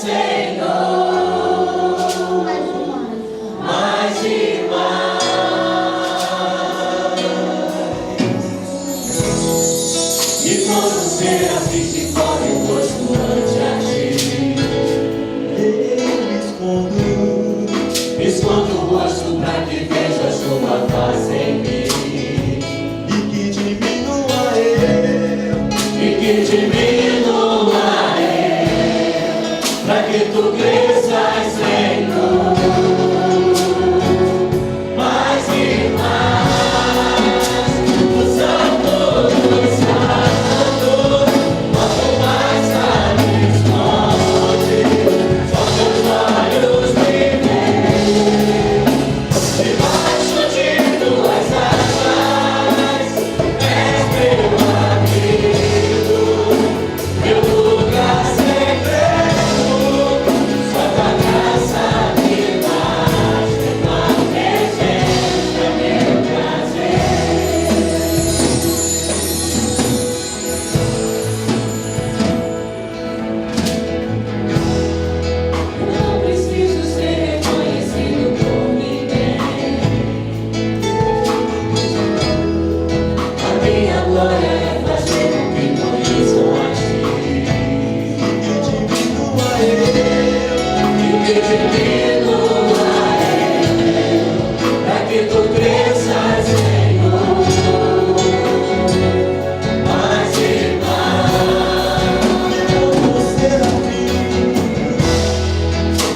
Senhor, mais e mais. E quando serafins se cobre o rosto ante a ti, escondo o rosto para que veja sua face em mim, e que diminua eu, para que tu cresças, Senhor, mais e mais. O Santo dos Santos, quanto mais sabes esconde, só teus olhos me veem. Debaixo de tuas asas, és meu amigo, meu lugar secreto. Só tua graça me basta, tua presença é meu prazer. Eu não preciso ser reconhecido por ninguém. A minha glória é fazer com que conheçam a ti. e que diminua Para que tu cresças, Senhor, mais e mais.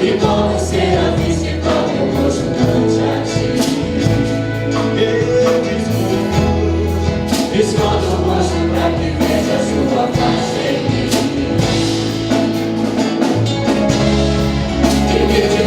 E como serafim se cobre o rosto ante a ti, esconde o rosto para que veja sua face em mim, e que te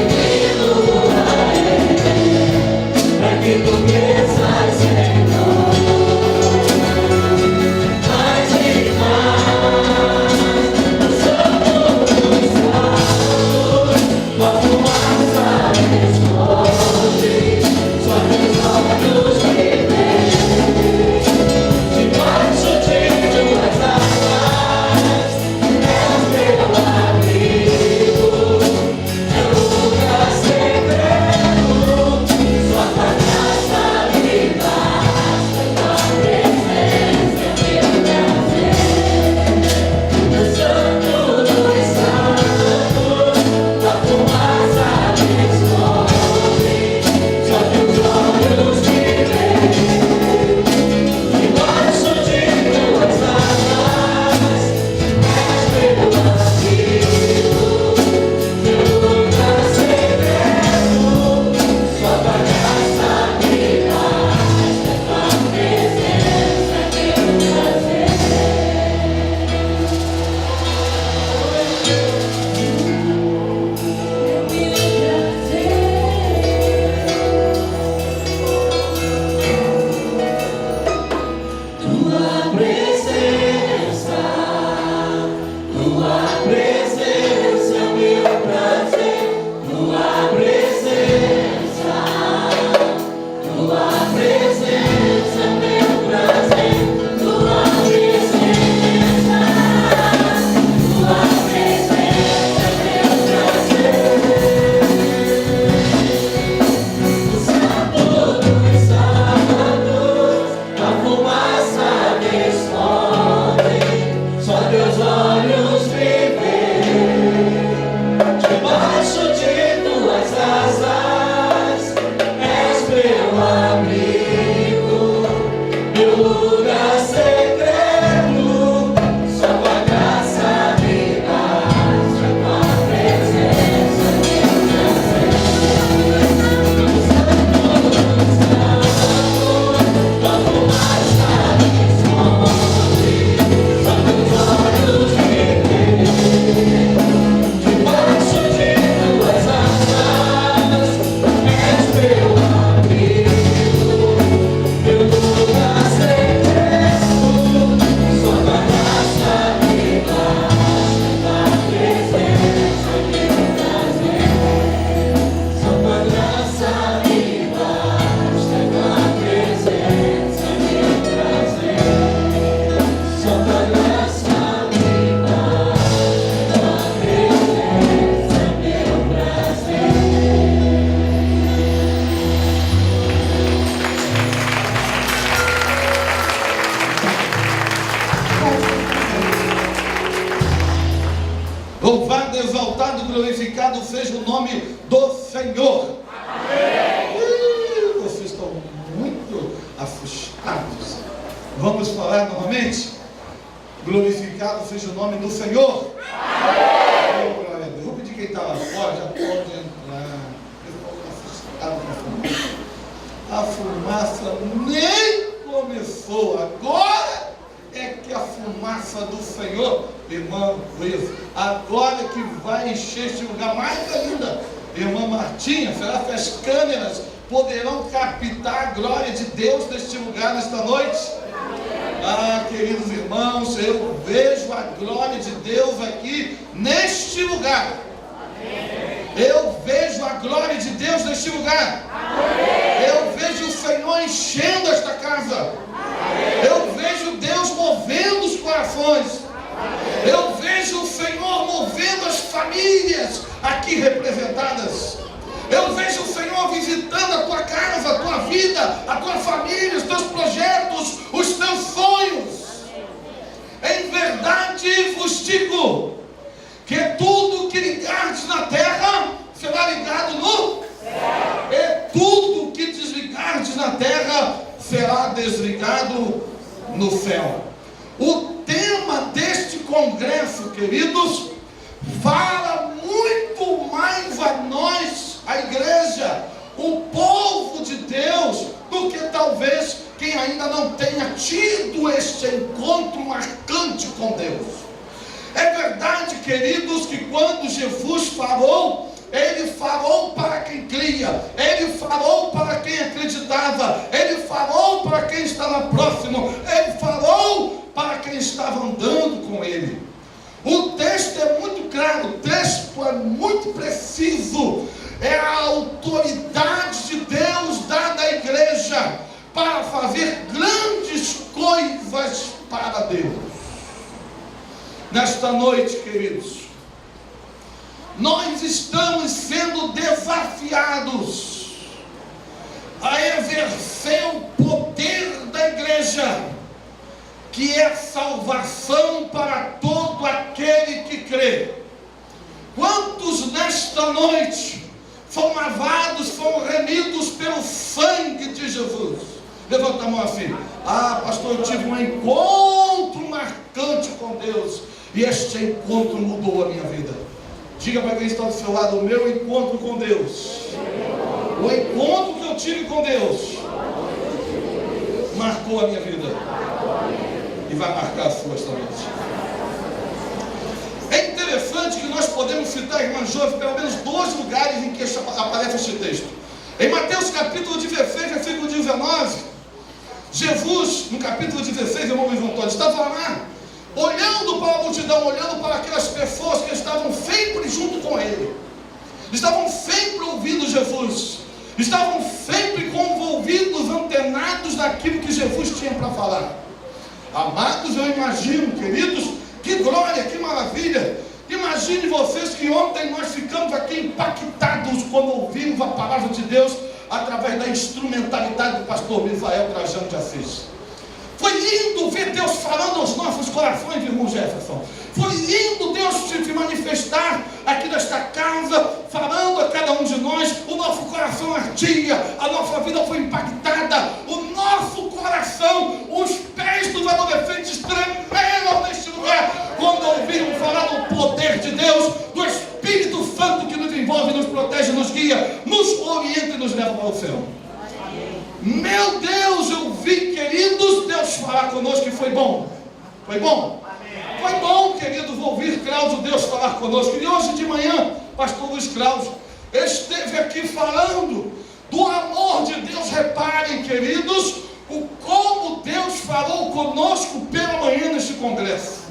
Louvado, exaltado, glorificado seja o nome do Senhor. Vocês estão muito assustados. Vamos falar novamente? Glorificado seja o nome do Senhor. Oh, glória a Deus. Vou pedir quem está lá fora, já pode entrar. A fumaça nem começou. Agora é que a fumaça do Senhor, irmã Luiz, agora que vai encher este lugar mais ainda. Irmã Martinha, será que as câmeras poderão captar a glória de Deus neste lugar nesta noite? Ah, queridos irmãos, eu vejo a glória de Deus aqui neste lugar. Eu vejo a glória de Deus neste lugar. Eu vejo o Senhor enchendo esta casa. Eu vejo Deus movendo os corações. Eu vejo o Senhor movendo as famílias aqui representadas. Eu vejo o Senhor visitando a tua casa, a tua vida, a tua família, os teus projetos, os teus sonhos. Em verdade vos digo que tudo que ligardes na terra será ligado no céu. E tudo que desligardes na terra será desligado no céu. O tema deste congresso, queridos, fala muito mais a nós, a igreja, o povo de Deus, do que talvez quem ainda não tenha tido este encontro marcante com Deus. É verdade, queridos, que quando Jesus falou, Ele falou para quem cria, Ele falou para quem acreditava, Ele falou para quem estava próximo, Ele falou para quem estava andando com Ele. O texto é muito claro, o texto é muito preciso. É a autoridade de Deus dada à igreja para fazer grandes coisas para Deus. Nesta noite, queridos, nós estamos sendo desafiados a exercer o poder da igreja, que é salvação para todo aquele que crê. Quantos nesta noite foram lavados, foram remidos pelo sangue de Jesus? Levanta a mão assim. Ah, pastor, eu tive um encontro marcante com Deus, e este encontro mudou a minha vida. Diga para quem está do seu lado: o meu encontro com Deus, o encontro que eu tive com Deus, marcou a minha vida, e vai marcar a sua esta noite. É interessante que nós podemos citar, irmã Jove, pelo menos 2 lugares em que aparece este texto. Em Mateus capítulo 16, versículo 19, Jesus, no capítulo 16, irmão Luiz Antônio, estava lá, olhando para a multidão, olhando para aquelas pessoas que estavam sempre junto com Ele, estavam sempre ouvindo Jesus, estavam sempre convolvidos, antenados naquilo que Jesus tinha para falar. Amados, eu imagino, queridos, que glória, que maravilha. Imagine vocês que ontem nós ficamos aqui impactados quando ouvimos a palavra de Deus através da instrumentalidade do pastor Misael Trajano de Assis. Foi lindo ver Deus falando aos nossos corações, irmão Jefferson. Foi lindo Deus se manifestar aqui nesta casa, falando a cada um de nós. O nosso coração ardia, a nossa vida foi impactada, o nosso coração, os pés dos adolescentes tremeram neste lugar quando ouviram falar do poder de Deus, do Espírito Santo que nos envolve, nos protege, nos guia, nos orienta e nos leva para o céu. Meu Deus, eu vi, queridos, Deus falar conosco, e foi bom. Foi bom? Foi bom, queridos, ouvir Cláudio Deus falar conosco. E hoje de manhã, pastor Luiz Cláudio esteve aqui falando do amor de Deus. Reparem, queridos, o como Deus falou conosco pela manhã neste congresso.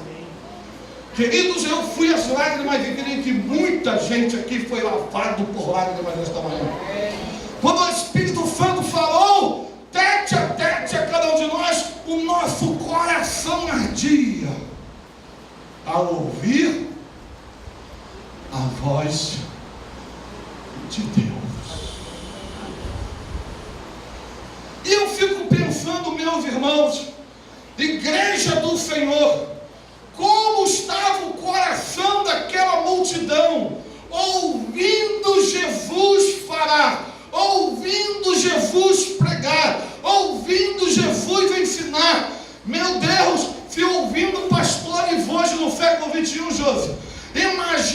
Queridos, eu fui às lágrimas e creio que muita gente aqui foi lavado por lágrimas nesta manhã. Quando o Espírito Santo falou, tete a cada um de nós, o nosso coração ardia ao ouvir a voz de Deus. E eu fico pensando, meus irmãos, igreja do Senhor, como estava o coração daquela multidão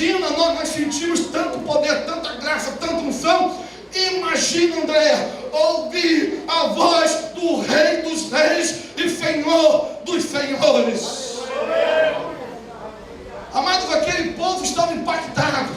Imagina, nós sentimos tanto poder, tanta graça, tanta unção. Imagina, André, ouvir a voz do Rei dos Reis e Senhor dos Senhores. Amados, aquele povo estava impactado.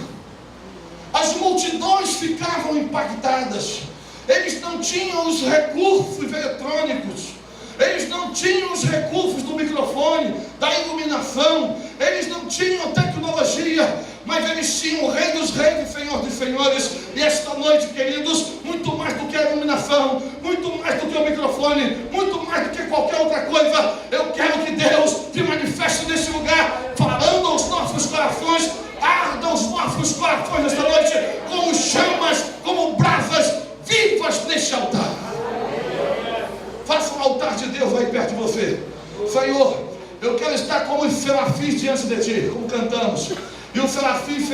As multidões ficavam impactadas. Eles não tinham os recursos eletrônicos. Eles não tinham os recursos do microfone, da iluminação. Eles não tinham tecnologia, mas eles tinham o Rei dos Reis e Senhor dos Senhores. E esta noite, queridos, muito mais do que a iluminação, muito mais do que o microfone, muito mais do que qualquer outra coisa, eu quero que Deus se manifeste neste lugar, falando aos nossos corações. Arda os nossos corações nesta noite como chamas, como brasas vivas neste altar. Faça um altar de Deus aí perto de você. Senhor, eu quero estar como os serafins diante de Ti, como cantamos. E os serafins,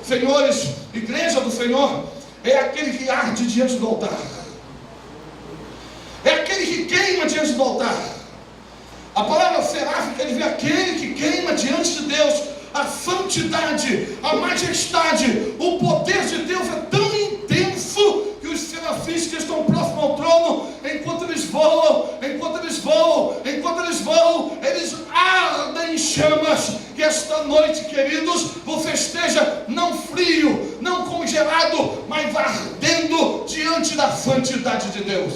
senhores, igreja do Senhor, é aquele que arde diante do altar. É aquele que queima diante do altar. A palavra serafim quer dizer aquele que queima diante de Deus. A santidade, a majestade, o poder de Deus é tão intenso que os serafins que estão próximos ao trono, enquanto eles voam, eles ardem em chamas. Que esta noite, queridos, você esteja não frio, não congelado, mas ardendo diante da santidade de Deus.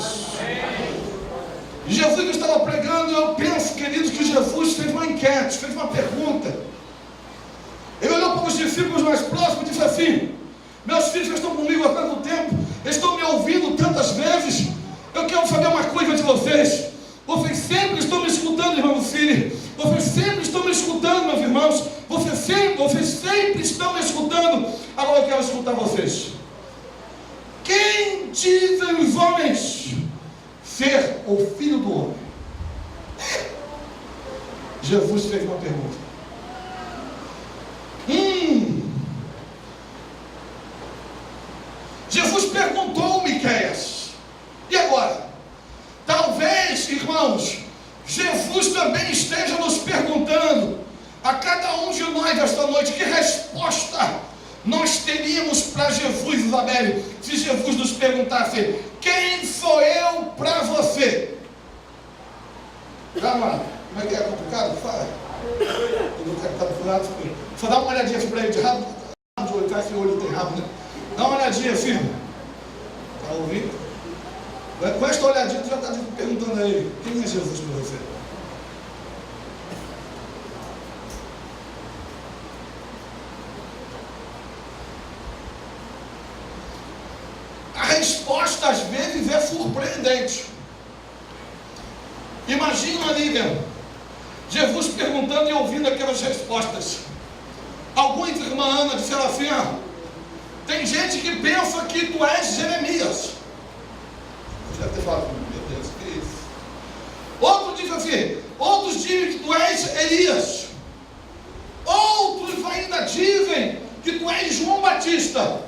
Jesus estava pregando, e eu penso, queridos, que Jesus fez uma enquete, fez uma pergunta. Ele olhou para os discípulos mais próximos e disse assim: meus filhos que estão comigo há tanto tempo, estão me ouvindo tantas vezes, eu quero saber uma coisa de vocês. Vocês sempre estão me escutando, irmão filho. Vocês sempre estão me escutando, meus irmãos. Vocês sempre estão me escutando. Agora eu quero escutar vocês. Quem dizem os homens ser o Filho do Homem? Jesus fez uma pergunta. Jesus perguntou, Miqueias. E agora? Talvez, irmãos, Jesus também esteja nos perguntando a cada um de nós esta noite: que resposta nós teríamos para Jesus, Isabelle, se Jesus nos perguntasse: quem sou eu para você? Calma, como é que é complicado? Fala. Eu não quero estar do lado. Só dá uma olhadinha assim para ele de rabo. De olho, esse olho tem rabo, né? Dá uma olhadinha assim. Está ouvindo? Com esta olhadinha, tu já está perguntando a ele: quem é Jesus para você? A resposta às vezes é surpreendente. Imagina ali, né? Jesus perguntando e ouvindo aquelas respostas. Alguns, irmã Ana, disseram assim: tem gente que pensa que tu és Jeremias. Deve ter falado: meu Deus, que é isso? Outros dizem que tu és Elias. Outros ainda dizem que tu és João Batista.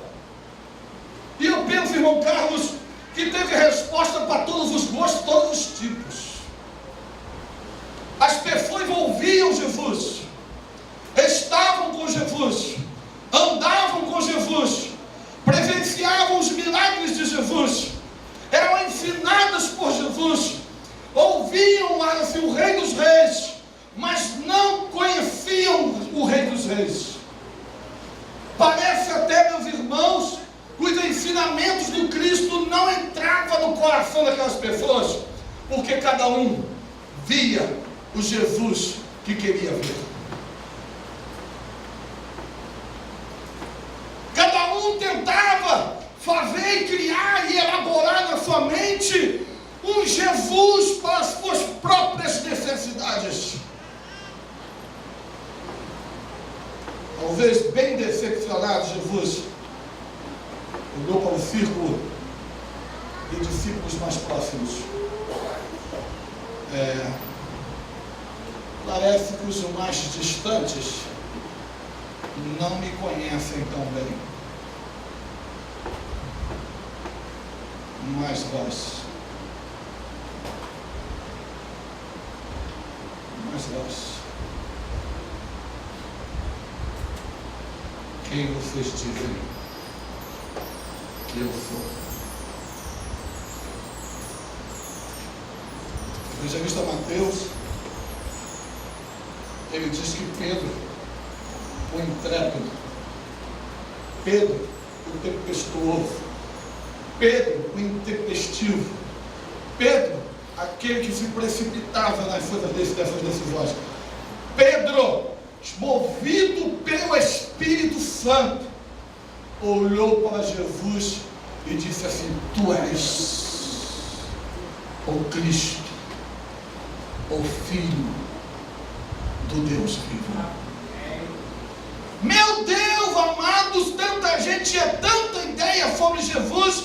E eu penso, irmão Carlos, que teve resposta para todos os gostos, todos os tipos. As pessoas ouviam Jesus, estavam com Jesus, andavam com Jesus, presenciavam os milagres de Jesus, eram ensinadas por Jesus, ouviam assim, o Rei dos Reis, mas não conheciam o Rei dos Reis. Parece até, meus irmãos, que os ensinamentos do Cristo não entravam no coração daquelas pessoas, porque cada um via o Jesus que queria ver. Cada um tentava fazer e criar e elaborar na sua mente um Jesus para as suas próprias necessidades. Talvez bem decepcionado, Jesus olhou para o círculo de discípulos mais próximos. Parece que os mais distantes não me conhecem tão bem. Mas vós, quem vocês dizem que eu sou? O evangelista Mateus, ele diz que Pedro, o intrépido, Pedro, o tempestuoso, Pedro, o intempestivo, Pedro, aquele que se precipitava nas coisas dessas decisões, Pedro, movido pelo Espírito Santo, olhou para Jesus e disse assim: tu és o Cristo, o Filho do Deus vivo. Meu Deus, amados, tanta gente tinha tanta ideia sobre Jesus,